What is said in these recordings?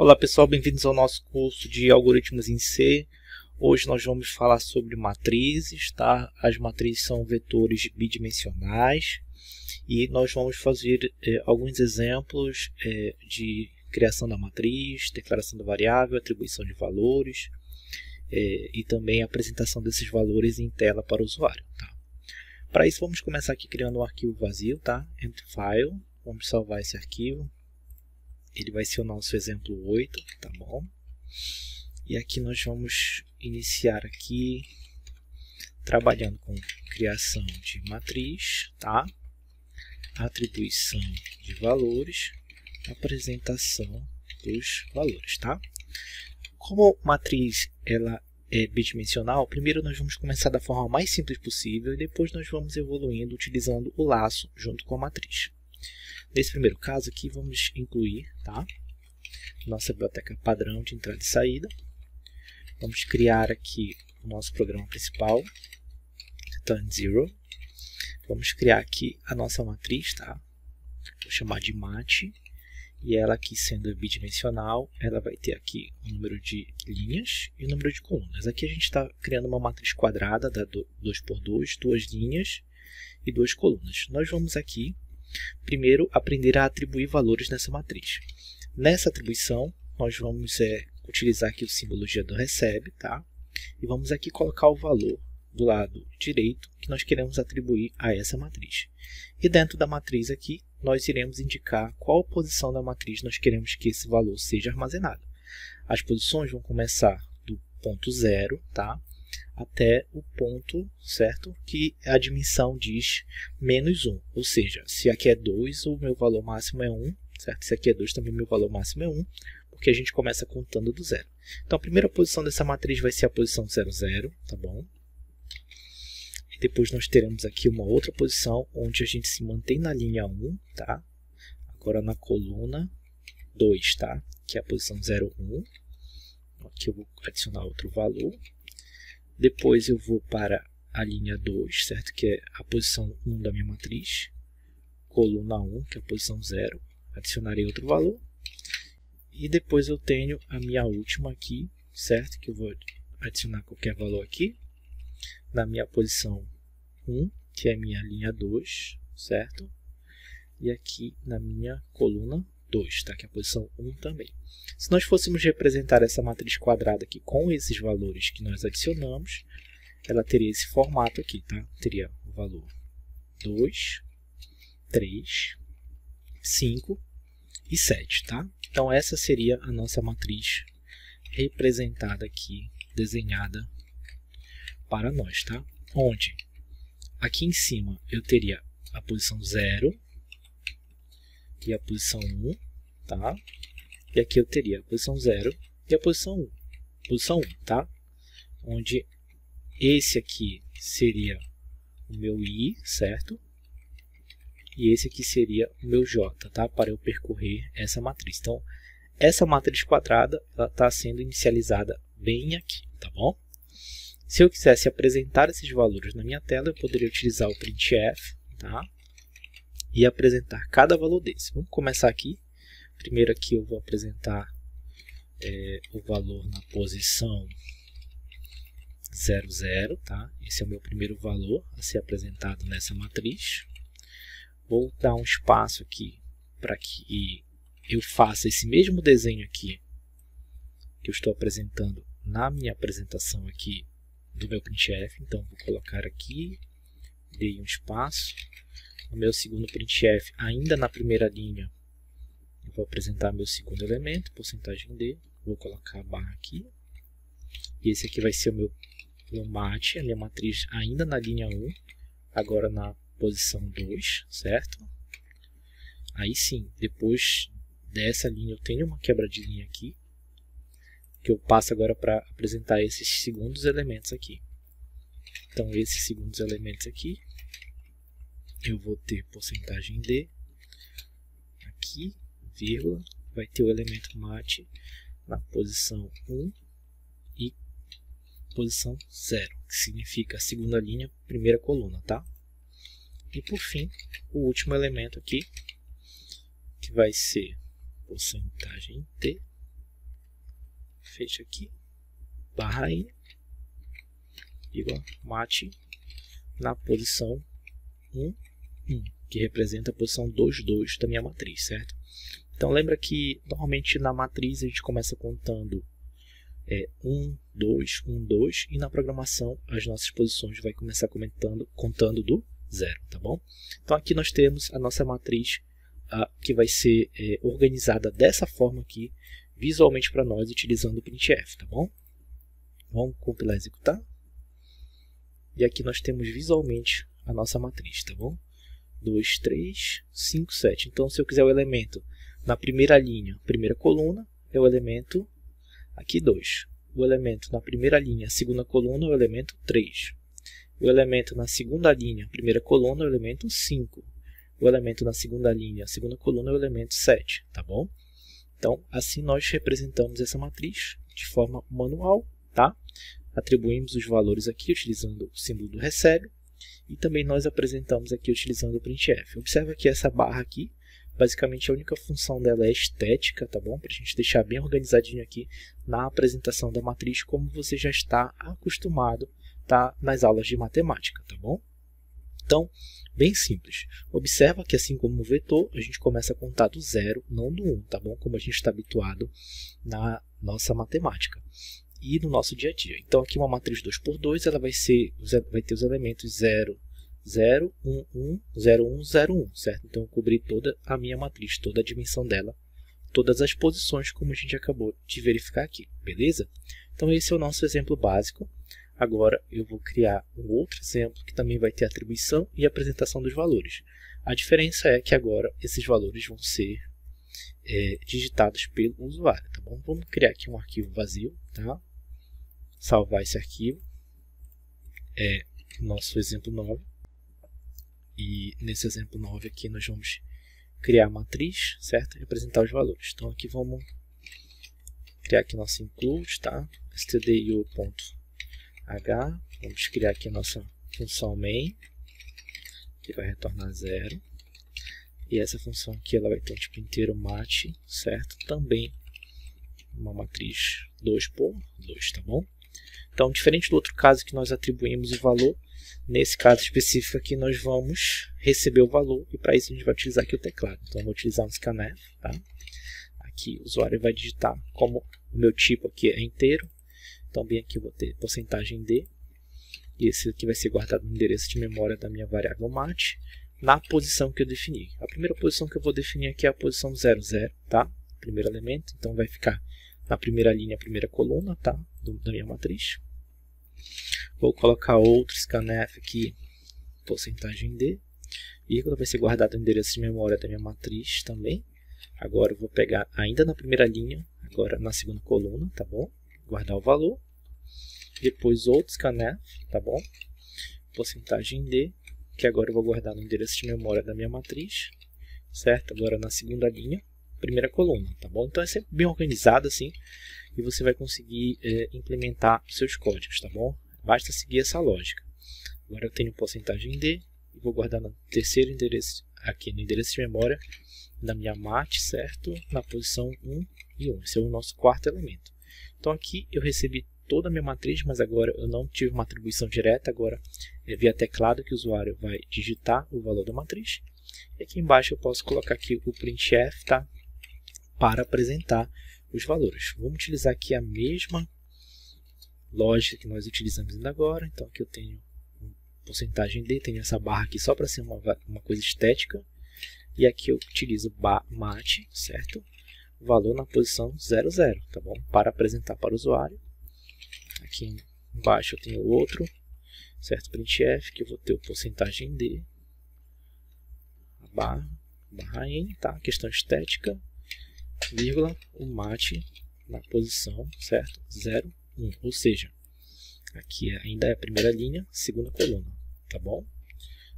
Olá pessoal, bem-vindos ao nosso curso de algoritmos em C. Hoje nós vamos falar sobre matrizes, tá? As matrizes são vetores bidimensionais e nós vamos fazer alguns exemplos de criação da matriz, declaração da variável, atribuição de valores e também a apresentação desses valores em tela para o usuário. Tá? Para isso vamos começar aqui criando um arquivo vazio, tá? Empty file, vamos salvar esse arquivo. Ele vai ser o nosso exemplo 8, tá bom? E aqui nós vamos iniciar aqui trabalhando com criação de matriz, tá? Atribuição de valores, apresentação dos valores, tá? Como matriz ela é bidimensional, primeiro nós vamos começar da forma mais simples possível e depois nós vamos evoluindo utilizando o laço junto com a matriz. Nesse primeiro caso aqui, vamos incluir, tá? Nossa biblioteca padrão de entrada e saída. Vamos criar aqui o nosso programa principal, return 0. Vamos criar aqui a nossa matriz, tá? Vou chamar de mat. E ela aqui sendo bidimensional, ela vai ter aqui o número de linhas e o número de colunas. Aqui a gente está criando uma matriz quadrada, da 2x2, 2 linhas e 2 colunas. Nós vamos aqui primeiro aprender a atribuir valores nessa matriz. Nessa atribuição, nós vamos utilizar aqui o símbolo G do recebe, tá? E vamos aqui colocar o valor do lado direito que nós queremos atribuir a essa matriz. E dentro da matriz aqui, nós iremos indicar qual posição da matriz nós queremos que esse valor seja armazenado. As posições vão começar do ponto 0, tá? Até o ponto, certo? Que a dimensão diz menos 1. Ou seja, se aqui é 2, o meu valor máximo é 1. Certo? Se aqui é 2, também o meu valor máximo é 1. Porque a gente começa contando do 0. Então, a primeira posição dessa matriz vai ser a posição 0, 0. Tá bom? E depois nós teremos aqui uma outra posição, onde a gente se mantém na linha 1. Tá? Agora na coluna 2, tá? Que é a posição 0, 1. Aqui eu vou adicionar outro valor. Depois eu vou para a linha 2, certo? Que é a posição 1 da minha matriz. Coluna 1, que é a posição 0. Adicionarei outro valor. E depois eu tenho a minha última aqui, certo? Que eu vou adicionar qualquer valor aqui. Na minha posição 1, que é a minha linha 2, certo? E aqui na minha coluna 2, tá? Que é a posição 1 também. Se nós fôssemos representar essa matriz quadrada aqui com esses valores que nós adicionamos, ela teria esse formato aqui, tá? Teria o valor 2, 3, 5 e 7, tá? Então essa seria a nossa matriz representada aqui, desenhada para nós, tá? Onde aqui em cima eu teria a posição 0 e a posição 1, tá? E aqui eu teria a posição 0 e a posição 1. Posição 1, tá? Onde esse aqui seria o meu I, certo? E esse aqui seria o meu J, tá? Para eu percorrer essa matriz. Então, essa matriz quadrada está sendo inicializada bem aqui, tá bom? Se eu quisesse apresentar esses valores na minha tela, eu poderia utilizar o printf, tá? E apresentar cada valor desse. Vamos começar aqui. Primeiro aqui eu vou apresentar o valor na posição 0, 0, tá? Esse é o meu primeiro valor a ser apresentado nessa matriz. Vou dar um espaço aqui para que eu faça esse mesmo desenho aqui que eu estou apresentando na minha apresentação aqui do meu printf. Então, vou colocar aqui, dei um espaço. No meu segundo printf, ainda na primeira linha, eu vou apresentar meu segundo elemento, porcentagem D. Vou colocar a barra aqui. E esse aqui vai ser o meu mat, a minha matriz ainda na linha 1, agora na posição 2, certo? Aí sim, depois dessa linha eu tenho uma quebra de linha aqui, que eu passo agora para apresentar esses segundos elementos aqui. Então, esses segundos elementos aqui, eu vou ter porcentagem D, aqui, vírgula, vai ter o elemento mat na posição 1 e posição 0, que significa a segunda linha, primeira coluna, tá? E por fim, o último elemento aqui, que vai ser porcentagem T, fecha aqui, barra N, vírgula, mate na posição 1, 1, que representa a posição 2, 2 da minha matriz, certo? Então lembra que normalmente na matriz a gente começa contando 1, 2, 1, 2, e na programação as nossas posições vai começar contando do 0, tá bom? Então aqui nós temos a nossa matriz que vai ser organizada dessa forma aqui, visualmente para nós, utilizando o printf, tá bom? Vamos compilar e executar. E aqui nós temos visualmente a nossa matriz, tá bom? 2, 3, 5, 7. Então, se eu quiser o elemento na primeira linha, primeira coluna, é o elemento aqui 2. O elemento na primeira linha, segunda coluna, é o elemento 3. O elemento na segunda linha, primeira coluna, é o elemento 5. O elemento na segunda linha, segunda coluna, é o elemento 7, tá bom? Então, assim nós representamos essa matriz de forma manual, tá? Atribuímos os valores aqui utilizando o símbolo do recebe e também nós apresentamos aqui utilizando o printf. Observa que essa barra aqui, basicamente a única função dela é estética, tá bom? Para a gente deixar bem organizadinho aqui na apresentação da matriz, como você já está acostumado, tá? Nas aulas de matemática, tá bom? Então, bem simples. Observa que assim como o vetor, a gente começa a contar do 0, não do 1, tá bom? Como a gente está habituado na nossa matemática e no nosso dia a dia. Então, aqui uma matriz 2 por 2, ela vai ter os elementos 0, 0, 1, 1, 0, 1, 0, 1, certo? Então, eu cobri toda a minha matriz, toda a dimensão dela, todas as posições, como a gente acabou de verificar aqui, beleza? Então, esse é o nosso exemplo básico. Agora, eu vou criar um outro exemplo que também vai ter atribuição e apresentação dos valores. A diferença é que agora esses valores vão ser digitados pelo usuário, tá bom? Vamos criar aqui um arquivo vazio, tá? Salvar esse arquivo. Nosso exemplo 9. E nesse exemplo 9 aqui nós vamos criar a matriz, certo? E apresentar os valores. Então aqui vamos criar aqui nosso include, tá? stdio.h. Vamos criar aqui a nossa função main, que vai retornar 0. E essa função aqui ela vai ter um tipo inteiro mate, certo? Também uma matriz 2 por 2, tá bom? Então, diferente do outro caso que nós atribuímos o valor, nesse caso específico aqui nós vamos receber o valor e para isso a gente vai utilizar aqui o teclado. Então, eu vou utilizar um scanf, tá? Aqui o usuário vai digitar, como o meu tipo aqui é inteiro, então bem aqui eu vou ter porcentagem D, e esse aqui vai ser guardado no endereço de memória da minha variável mate, na posição que eu defini. A primeira posição que eu vou definir aqui é a posição 0, 0, tá? Primeiro elemento, então vai ficar na primeira linha, primeira coluna, tá? Da minha matriz. Vou colocar outro scanf aqui, porcentagem D, vírgula, vai ser guardado no endereço de memória da minha matriz também. Agora eu vou pegar ainda na primeira linha, agora na segunda coluna, tá bom? Guardar o valor. Depois outro scanf, tá bom? Porcentagem D, que agora eu vou guardar no endereço de memória da minha matriz, certo? Agora na segunda linha, primeira coluna, tá bom? Então é sempre bem organizado assim, e você vai conseguir implementar os seus códigos, tá bom? Basta seguir essa lógica. Agora eu tenho porcentagem D, e vou guardar no terceiro endereço, aqui no endereço de memória da minha mate, certo? Na posição 1 e 1, esse é o nosso quarto elemento. Então aqui eu recebi toda a minha matriz, mas agora eu não tive uma atribuição direta, agora é via teclado que o usuário vai digitar o valor da matriz. E aqui embaixo eu posso colocar aqui o printf, tá? Para apresentar os valores. Vamos utilizar aqui a mesma lógica que nós utilizamos ainda agora. Então aqui eu tenho porcentagem D, tenho essa barra aqui só para ser uma coisa estética. E aqui eu utilizo mate, certo? O valor na posição 0, 0, tá bom? Para apresentar para o usuário. Aqui embaixo eu tenho outro, certo? Printf, que eu vou ter o porcentagem D, a barra N, tá? Questão estética, vírgula, o mate na posição, certo? 0, 1, ou seja, aqui ainda é a primeira linha, segunda coluna, tá bom?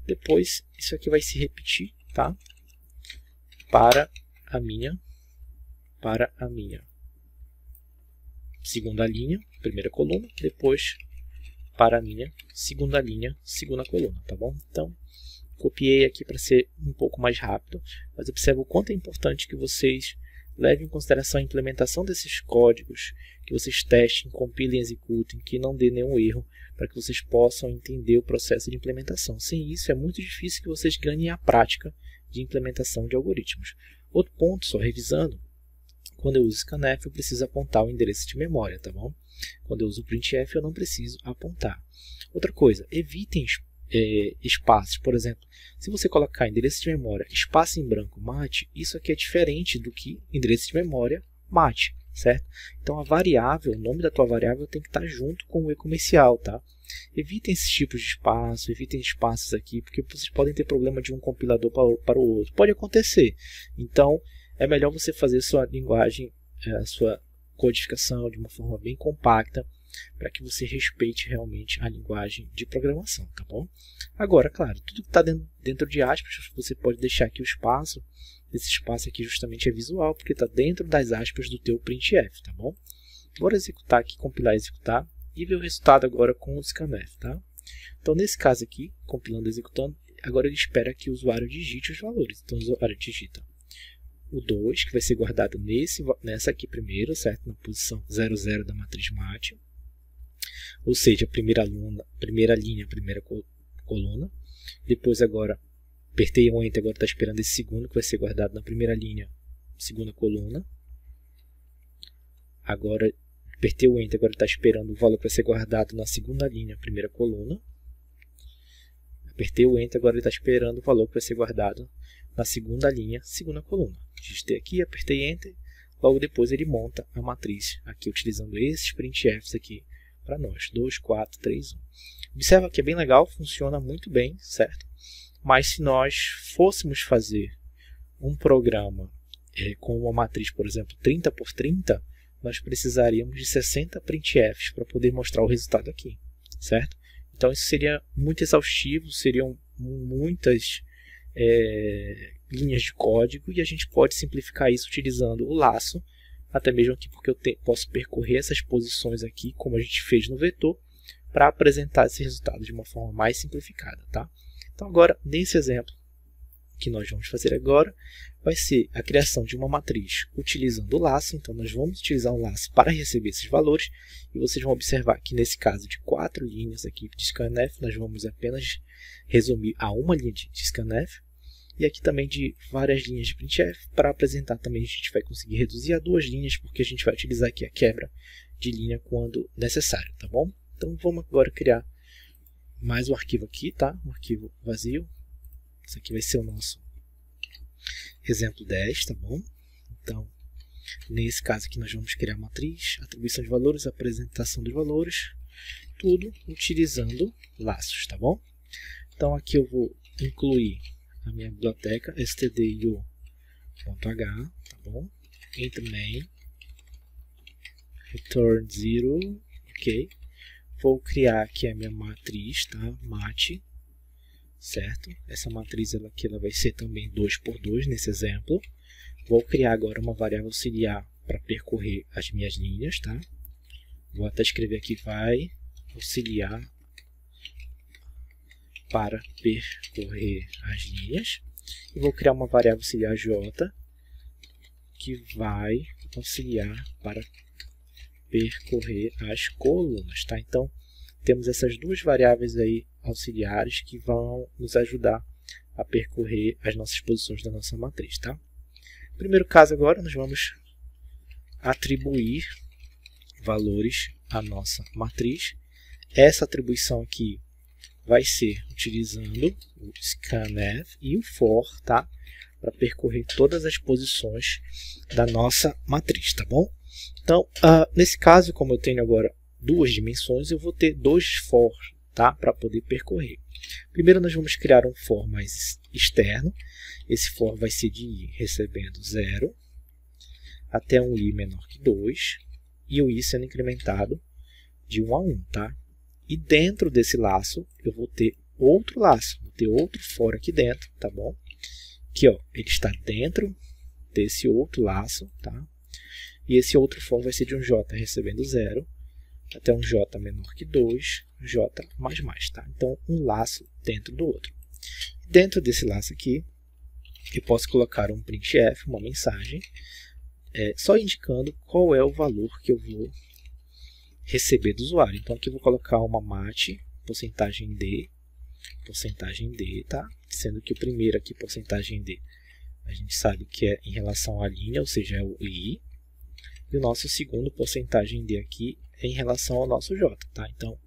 Depois, isso aqui vai se repetir, tá? Para a minha segunda linha, primeira coluna, depois para a minha segunda linha, segunda coluna, tá bom? Então, copiei aqui para ser um pouco mais rápido, mas observe o quanto é importante que vocês leve em consideração a implementação desses códigos, que vocês testem, compilem e executem, que não dê nenhum erro, para que vocês possam entender o processo de implementação. Sem isso, é muito difícil que vocês ganhem a prática de implementação de algoritmos. Outro ponto, só revisando, quando eu uso scanf, eu preciso apontar o endereço de memória, tá bom? Quando eu uso printf, eu não preciso apontar. Outra coisa, evitem espaços. Por exemplo, se você colocar endereço de memória, espaço em branco, mate, isso aqui é diferente do que endereço de memória, mate, certo? Então a variável, o nome da tua variável tem que estar junto com o e-comercial, tá? Evitem esses tipos de espaço, evitem espaços aqui, porque vocês podem ter problema de um compilador para o outro. Pode acontecer. Então, é melhor você fazer sua linguagem, a sua codificação de uma forma bem compacta, para que você respeite realmente a linguagem de programação, tá bom? Agora, claro, tudo que está dentro de aspas, você pode deixar aqui o espaço. Esse espaço aqui justamente é visual, porque está dentro das aspas do teu printf, tá bom? Bora executar aqui, compilar e executar, e ver o resultado agora com o scanf, tá? Então, nesse caso aqui, compilando e executando, agora ele espera que o usuário digite os valores. Então, o usuário digita o 2, que vai ser guardado nessa aqui primeiro, certo? Na posição 00 da matriz mate. Ou seja, a primeira linha, a primeira coluna. Depois agora, apertei o Enter, agora está esperando esse segundo, que vai ser guardado na primeira linha, segunda coluna. Agora, apertei o Enter, agora está esperando o valor que vai ser guardado na segunda linha, primeira coluna. Apertei o Enter, agora ele está esperando o valor que vai ser guardado na segunda linha, segunda coluna. Digitei aqui, apertei Enter, logo depois ele monta a matriz, aqui utilizando esses printfs aqui para nós, 2, 4, 3, 1. Observa que é bem legal, funciona muito bem, certo? Mas se nós fôssemos fazer um programa com uma matriz, por exemplo, 30 por 30, nós precisaríamos de 60 printfs para poder mostrar o resultado aqui, certo? Então isso seria muito exaustivo, seriam muitas linhas de código, e a gente pode simplificar isso utilizando o laço, até mesmo aqui porque eu posso percorrer essas posições aqui, como a gente fez no vetor, para apresentar esse resultado de uma forma mais simplificada, tá? Então agora, nesse exemplo que nós vamos fazer agora, vai ser a criação de uma matriz utilizando o laço. Então nós vamos utilizar um laço para receber esses valores, e vocês vão observar que nesse caso de 4 linhas aqui de scanf, nós vamos apenas resumir a uma linha de scanf, e aqui também de várias linhas de printf. Para apresentar também a gente vai conseguir reduzir a 2 linhas, porque a gente vai utilizar aqui a quebra de linha quando necessário, tá bom? Então vamos agora criar mais um arquivo aqui, tá? Um arquivo vazio. Esse aqui vai ser o nosso exemplo 10, tá bom? Então, nesse caso aqui nós vamos criar a matriz, atribuição de valores, apresentação dos valores, tudo utilizando laços, tá bom? Então aqui eu vou incluir a minha biblioteca stdio.h, tá bom? Enter main, return 0, ok? Vou criar aqui a minha matriz, tá? Mate, certo? Essa matriz ela vai ser também 2 por 2 nesse exemplo. Vou criar agora uma variável auxiliar para percorrer as minhas linhas, tá? Vou até escrever aqui, vai auxiliar para percorrer as linhas. E vou criar uma variável auxiliar j, que vai auxiliar para percorrer as colunas, tá? Então, temos essas duas variáveis aí auxiliares que vão nos ajudar a percorrer as nossas posições da nossa matriz, tá? No primeiro caso agora, nós vamos atribuir valores à nossa matriz. Essa atribuição aqui vai ser utilizando o scanf e o for, tá? Para percorrer todas as posições da nossa matriz, tá bom? Então, nesse caso, como eu tenho agora duas dimensões, eu vou ter 2 for, tá? Para poder percorrer. Primeiro nós vamos criar um for mais externo. Esse for vai ser de i recebendo 0 até um i menor que 2, e o i sendo incrementado de 1 a 1, tá? E dentro desse laço eu vou ter outro laço, vou ter outro for aqui dentro, tá bom? Aqui, ó, ele está dentro desse outro laço, tá? E esse outro for vai ser de um j recebendo 0 até um j menor que 2, j mais mais, tá? Então, um laço dentro do outro. Dentro desse laço aqui, eu posso colocar um printf, uma mensagem, só indicando qual é o valor que eu vou receber do usuário. Então aqui eu vou colocar uma mat, porcentagem D, tá? Sendo que o primeiro aqui, porcentagem D, a gente sabe que é em relação à linha, ou seja, é o I. E o nosso segundo porcentagem D aqui é em relação ao nosso J, tá? Então,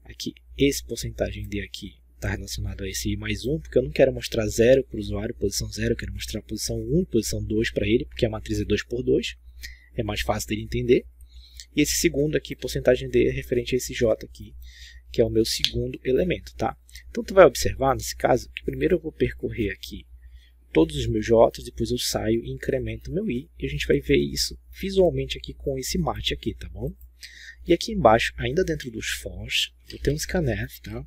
aqui, esse porcentagem D aqui está relacionado a esse I mais 1, porque eu não quero mostrar 0 para o usuário, posição 0, eu quero mostrar posição 1 e posição 2 para ele, porque a matriz é 2 por 2, é mais fácil dele entender. E esse segundo aqui, porcentagem D, é referente a esse J aqui, que é o meu segundo elemento, tá? Então, tu vai observar, nesse caso, que primeiro eu vou percorrer aqui todos os meus J's, depois eu saio e incremento meu I, e a gente vai ver isso visualmente aqui com esse mat aqui, tá bom? E aqui embaixo, ainda dentro dos fors, eu tenho um scanf, tá?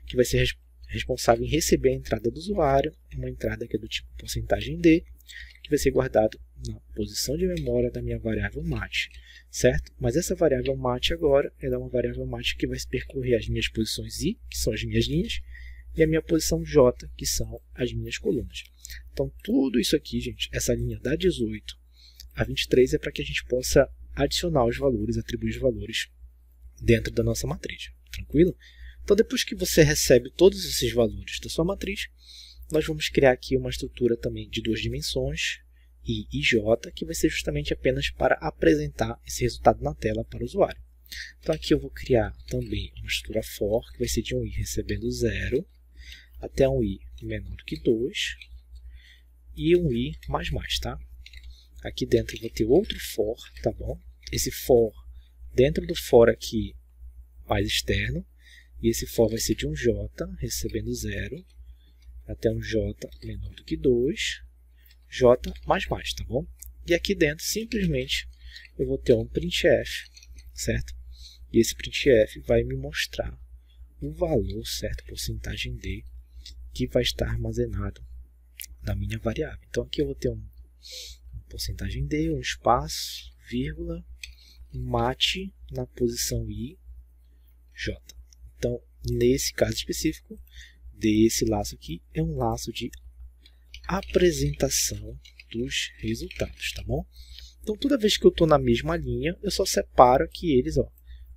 Que vai ser responsável em receber a entrada do usuário, uma entrada que é do tipo porcentagem D, que vai ser guardado na posição de memória da minha variável mat, certo? Mas essa variável mat agora é uma variável mat que vai percorrer as minhas posições I, que são as minhas linhas, e a minha posição J, que são as minhas colunas. Então, tudo isso aqui, gente, essa linha da 18 a 23 é para que a gente possa adicionar os valores, atribuir os valores dentro da nossa matriz. Tranquilo? Então, depois que você recebe todos esses valores da sua matriz, nós vamos criar aqui uma estrutura também de 2 dimensões, I e J, que vai ser justamente apenas para apresentar esse resultado na tela para o usuário. Então, aqui eu vou criar também uma estrutura for, que vai ser de um I recebendo 0, até um I menor do que 2, e um I mais mais, tá? Aqui dentro eu vou ter outro for, tá bom? Esse for, dentro do for aqui, mais externo, e esse for vai ser de um J, recebendo 0, até um J menor do que 2, J mais mais, tá bom? E aqui dentro, simplesmente, eu vou ter um printf, certo? E esse printf vai me mostrar o valor, certo? Porcentagem D, que vai estar armazenado na minha variável. Então, aqui eu vou ter um porcentagem D, um espaço, vírgula, um mat na posição I, J. Então, nesse caso específico, desse laço aqui, é um laço de apresentação dos resultados, tá bom? Então, toda vez que eu estou na mesma linha, eu só separo aqui eles, ó,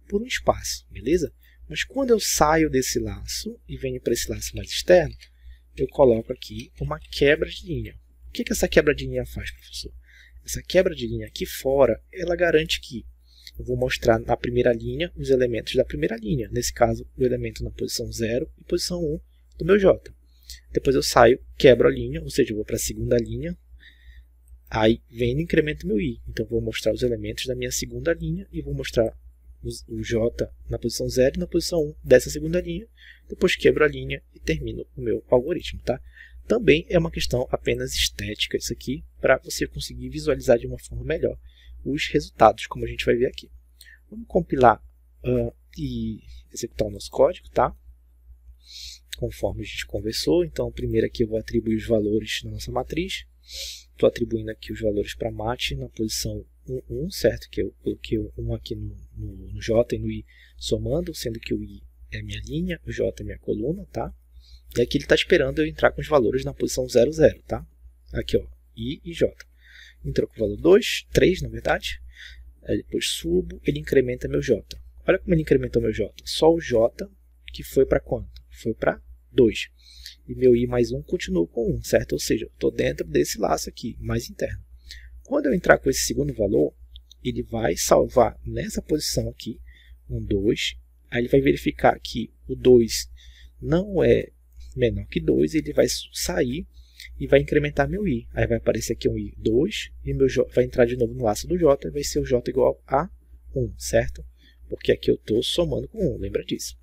por um espaço, beleza? Mas quando eu saio desse laço e venho para esse laço mais externo, eu coloco aqui uma quebra de linha. O que essa quebra de linha faz, professor? Essa quebra de linha aqui fora, ela garante que eu vou mostrar na primeira linha os elementos da primeira linha. Nesse caso, o elemento na posição 0 e posição 1 do meu J. Depois eu saio, quebro a linha, ou seja, eu vou para a segunda linha, aí vem e incremento meu I. Então, eu vou mostrar os elementos da minha segunda linha e vou mostrar o J na posição 0 e na posição 1 dessa segunda linha. Depois quebro a linha e termino o meu algoritmo, tá? Também é uma questão apenas estética isso aqui, para você conseguir visualizar de uma forma melhor os resultados, como a gente vai ver aqui. Vamos compilar e executar o nosso código, tá? Conforme a gente conversou. Então, primeiro aqui eu vou atribuir os valores na nossa matriz. Estou atribuindo aqui os valores para mat na posição 1, 1, certo? Que eu coloquei o 1 aqui no J e no I somando, sendo que o I é a minha linha, o J é a minha coluna, tá? E aqui ele está esperando eu entrar com os valores na posição 0, 0, tá? Aqui, ó, I e J. Entrou com o valor 2, 3, na verdade. Aí depois subo, ele incrementa meu J. Olha como ele incrementou meu J. Só o J, que foi para quanto? Foi para 2. E meu I mais 1 continuou com 1, certo? Ou seja, eu estou dentro desse laço aqui, mais interno. Quando eu entrar com esse segundo valor, ele vai salvar nessa posição aqui, um 2. Aí ele vai verificar que o 2 não é menor que 2, ele vai sair e vai incrementar meu I. Aí vai aparecer aqui um I 2 e meu J vai entrar de novo no laço do J e vai ser o J igual a 1, certo? Porque aqui eu estou somando com 1, lembra disso?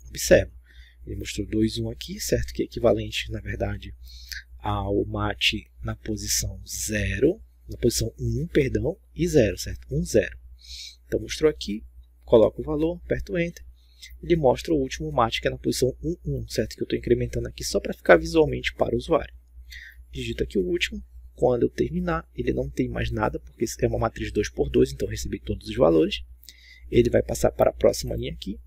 Observa, ele mostrou 2, 1 aqui, certo? Que é equivalente, na verdade, ao mat na posição 0, na posição 1, perdão, e 0, certo? 1, 0. Então mostrou aqui, coloco o valor, aperto Enter. Ele mostra o último mat, que é na posição 1, 1, certo? Que eu estou incrementando aqui só para ficar visualmente para o usuário. Digito aqui o último. Quando eu terminar, ele não tem mais nada, porque é uma matriz 2 por 2, então eu recebi todos os valores. Ele vai passar para a próxima linha aqui.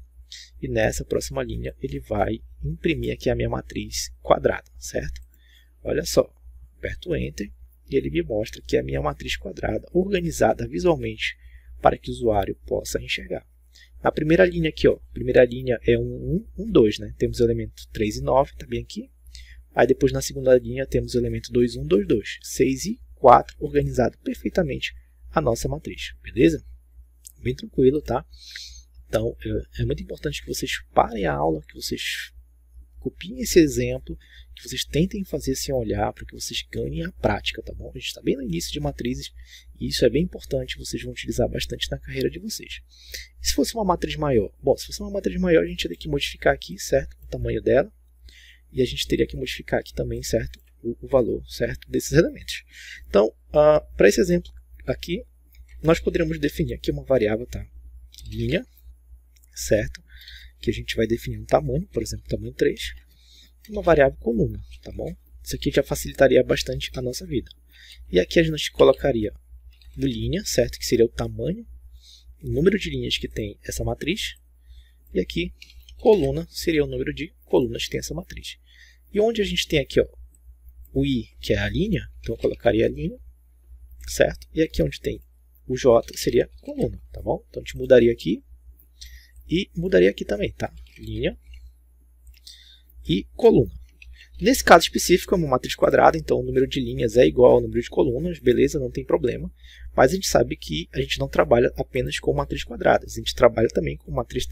E nessa próxima linha, ele vai imprimir aqui a minha matriz quadrada, certo? Olha só, aperto Enter e ele me mostra que é a minha matriz quadrada organizada visualmente para que o usuário possa enxergar. Na primeira linha aqui, ó, primeira linha é 1, 1, 1, 2, né? Temos o elemento 3 e 9, tá bem aqui. Aí depois na segunda linha temos o elemento 2, 1, 2, 2, 6 e 4, organizado perfeitamente a nossa matriz, beleza? Bem tranquilo, tá? Então, é muito importante que vocês parem a aula, que vocês copiem esse exemplo, que vocês tentem fazer sem olhar, para que vocês ganhem a prática, tá bom? A gente está bem no início de matrizes, e isso é bem importante, vocês vão utilizar bastante na carreira de vocês. E se fosse uma matriz maior? Bom, se fosse uma matriz maior, a gente teria que modificar aqui, certo? O tamanho dela, e a gente teria que modificar aqui também, certo? O valor, certo? Desses elementos. Então, para esse exemplo aqui, nós poderíamos definir aqui uma variável, tá? Linha, certo? Que a gente vai definir um tamanho, por exemplo, tamanho 3, e uma variável coluna, tá bom? Isso aqui já facilitaria bastante a nossa vida. E aqui a gente colocaria o linha, certo? Que seria o tamanho, o número de linhas que tem essa matriz, e aqui coluna seria o número de colunas que tem essa matriz. E onde a gente tem aqui, ó, o i, que é a linha, então eu colocaria a linha, certo? E aqui onde tem o j seria coluna, tá bom? Então a gente mudaria aqui e mudaria aqui também, tá? Linha e coluna. Nesse caso específico é uma matriz quadrada, então o número de linhas é igual ao número de colunas, beleza, não tem problema. Mas a gente sabe que a gente não trabalha apenas com matriz quadradas, a gente trabalha também com matriz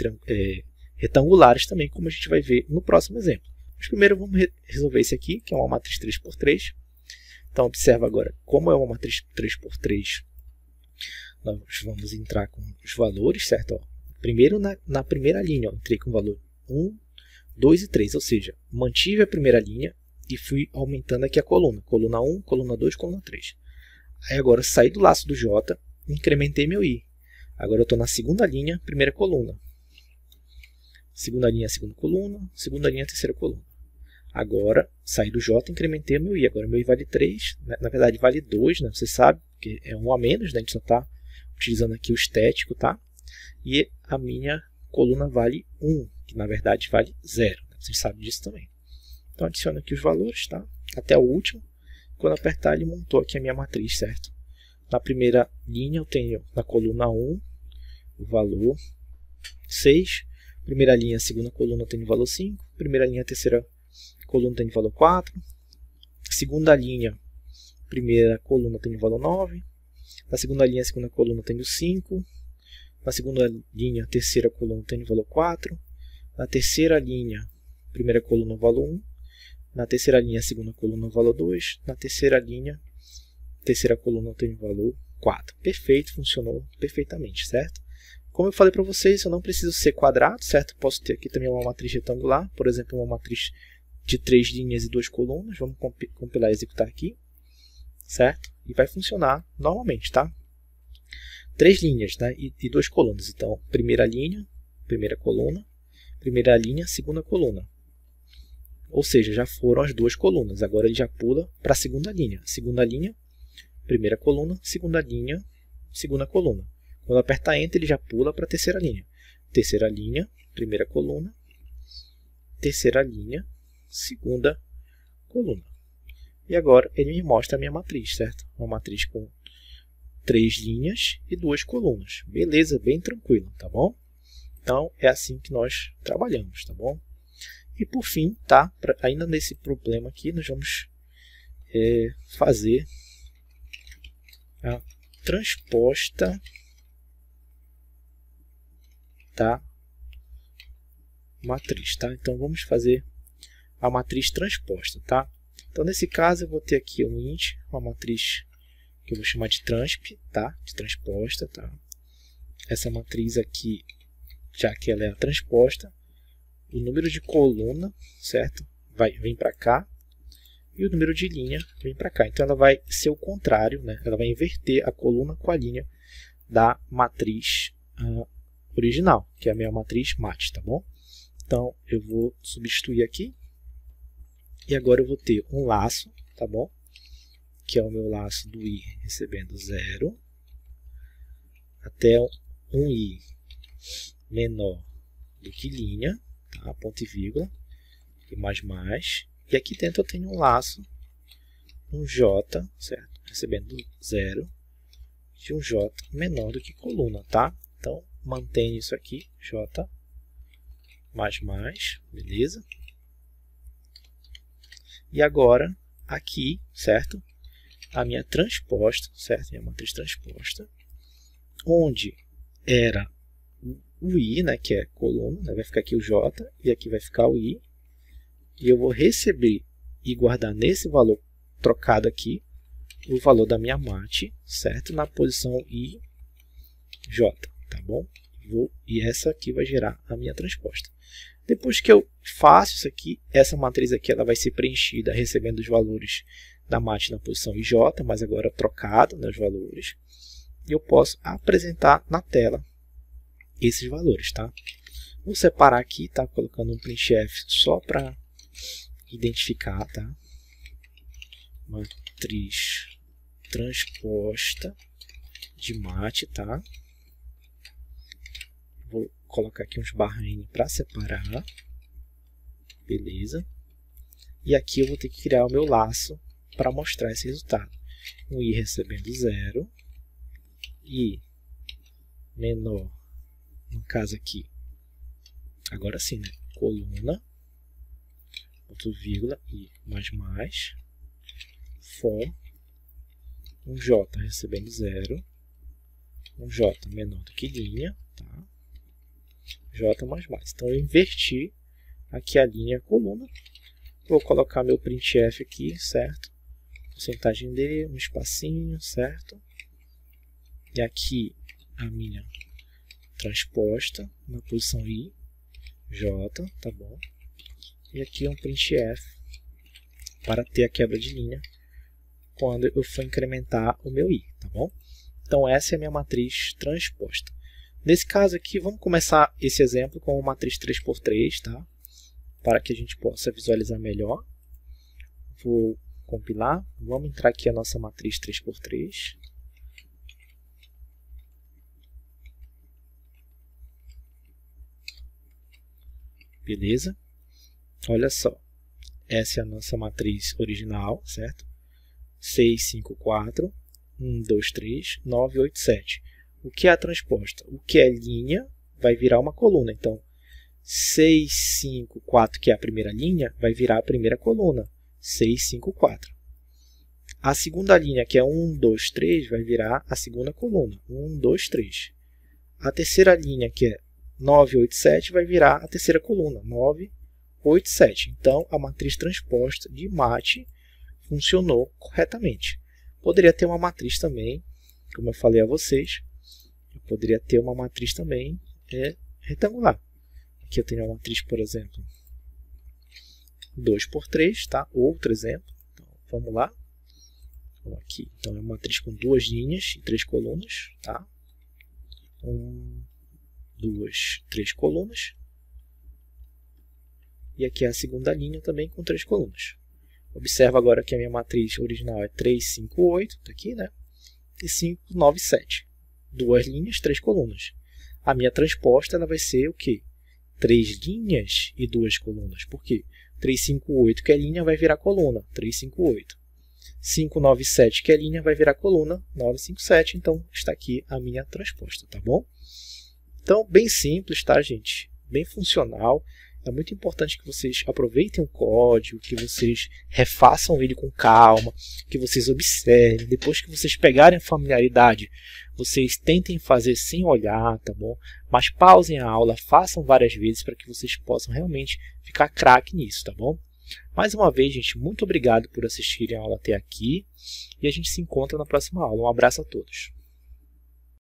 retangulares também, como a gente vai ver no próximo exemplo. Mas primeiro vamos resolver esse aqui, que é uma matriz 3×3. Então observa agora como é uma matriz 3×3. Nós vamos entrar com os valores, certo? Ó, primeiro na primeira linha, ó, entrei com o valor 1, 2 e 3, ou seja, mantive a primeira linha e fui aumentando aqui a coluna. Coluna 1, coluna 2, coluna 3. Aí agora saí do laço do J, incrementei meu I. Agora eu estou na segunda linha, primeira coluna. Segunda linha, segunda coluna. Segunda linha, terceira coluna. Agora saí do J, incrementei meu I. Agora meu I vale 3, na verdade vale 2, né? Você sabe, porque é 1 a menos, né? A gente só está utilizando aqui o estético, tá? E a minha coluna vale 1, que na verdade vale 0. Né? Vocês sabem disso também. Então adiciono aqui os valores, tá? Até o último. Quando apertar, ele montou aqui a minha matriz, certo? Na primeira linha eu tenho na coluna 1 o valor 6. Primeira linha, segunda coluna eu tenho o valor 5. Primeira linha, terceira coluna tem o valor 4. Segunda linha, primeira coluna tem o valor 9. Na segunda linha, segunda coluna tem o 5. Na segunda linha, terceira coluna tem o valor 4. Na terceira linha, primeira coluna o valor 1. Na terceira linha, segunda coluna o valor 2. Na terceira linha, terceira coluna tem o valor 4. Perfeito, funcionou perfeitamente, certo? Como eu falei para vocês, eu não preciso ser quadrado, certo? Posso ter aqui também uma matriz retangular, por exemplo, uma matriz de 3 linhas e 2 colunas. Vamos compilar e executar aqui, certo? E vai funcionar normalmente, tá? 3 linhas, né? E 2 colunas. Então, primeira linha, primeira coluna, primeira linha, segunda coluna. Ou seja, já foram as 2 colunas. Agora ele já pula para a segunda linha. Segunda linha, primeira coluna, segunda linha, segunda coluna. Quando apertar Enter, ele já pula para a terceira linha. Terceira linha, primeira coluna, terceira linha, segunda coluna. E agora ele me mostra a minha matriz, certo? Uma matriz com 3 linhas e 2 colunas. Beleza, bem tranquilo, tá bom? Então, é assim que nós trabalhamos, tá bom? E por fim, tá? Ainda nesse problema aqui, nós vamos fazer a transposta da matriz, tá? Então vamos fazer a matriz transposta, tá? Então nesse caso eu vou ter aqui um int, uma matriz que eu vou chamar de transp, tá? De transposta, tá? Essa matriz aqui, já que ela é a transposta, o número de coluna, certo? Vem para cá e o número de linha vem para cá. Então ela vai ser o contrário, né? Ela vai inverter a coluna com a linha da matriz original, que é a minha matriz mat, tá bom? Então eu vou substituir aqui e agora eu vou ter um laço, tá bom? Que é o meu laço do i recebendo 0 até um i menor do que linha, tá? Ponto e vírgula, e mais. E aqui dentro eu tenho um laço, um j, certo? recebendo 0 de um J menor do que coluna, tá? Então, mantém isso aqui, J mais, beleza? E agora, aqui, certo? A minha transposta, certo? Minha matriz transposta, onde era o I, né, que é coluna, né, vai ficar aqui o J, e aqui vai ficar o I, e eu vou receber e guardar nesse valor trocado aqui, o valor da minha mate, certo? Na posição I, J, tá bom? E essa aqui vai gerar a minha transposta. Depois que eu faço isso aqui, essa matriz aqui ela vai ser preenchida recebendo os valores da mate na posição IJ, mas agora trocado, né, os valores. E eu posso apresentar na tela esses valores, tá? Vou separar aqui, tá? Colocando um printf só para identificar, tá? Matriz transposta de mate, tá? Vou colocar aqui uns /n para separar. Beleza. E aqui eu vou ter que criar o meu laço para mostrar esse resultado. Um I recebendo 0. I menor, no caso aqui, agora sim, né? Coluna, ponto vírgula, I mais, for, um J recebendo 0, um J menor do que linha, tá? J mais. Então, eu inverti aqui a linha e a coluna. Vou colocar meu printf aqui, certo? Porcentagem D, um espacinho, certo? E aqui a minha transposta na posição I, J, tá bom? E aqui um printf para ter a quebra de linha quando eu for incrementar o meu I, tá bom? Então, essa é a minha matriz transposta. Nesse caso aqui, vamos começar esse exemplo com uma matriz 3×3, tá? Para que a gente possa visualizar melhor. Vou compilar. Vamos entrar aqui a nossa matriz 3×3. Beleza? Olha só. Essa é a nossa matriz original, certo? 6, 5, 4, 1, 2, 3, 9, 8, 7. O que é a transposta? O que é linha vai virar uma coluna. Então, 6, 5, 4, que é a primeira linha, vai virar a primeira coluna. 6, 5, 4. A segunda linha, que é 1, 2, 3, vai virar a segunda coluna. 1, 2, 3. A terceira linha, que é 9, 8, 7, vai virar a terceira coluna. 9, 8, 7. Então, a matriz transposta de mate funcionou corretamente. Poderia ter uma matriz também, como eu falei a vocês, eu poderia ter uma matriz também retangular. Aqui eu tenho uma matriz, por exemplo, 2×3, tá? Outro exemplo. Então, vamos lá. Aqui, então, é uma matriz com 2 linhas e 3 colunas, tá? 1, 2, 3 colunas. E aqui é a segunda linha também com 3 colunas. Observa agora que a minha matriz original é 3, 5, 8, tá aqui, né? E 5, 9, 7. 2 linhas, 3 colunas. A minha transposta ela vai ser o quê? 3 linhas e 2 colunas. Por quê? 3, 5, 8, que é linha, vai virar coluna. 3, 5, 8. 5, 9, 7, que é linha, vai virar coluna. 9, 5, 7. Então, está aqui a minha transposta, tá bom? Então, bem simples, tá, gente? Bem funcional. É muito importante que vocês aproveitem o código, que vocês refaçam ele com calma, que vocês observem. Depois que vocês pegarem a familiaridade, vocês tentem fazer sem olhar, tá bom? Mas pausem a aula, façam várias vezes para que vocês possam realmente ficar craque nisso, tá bom? Mais uma vez, gente, muito obrigado por assistirem a aula até aqui e a gente se encontra na próxima aula. Um abraço a todos.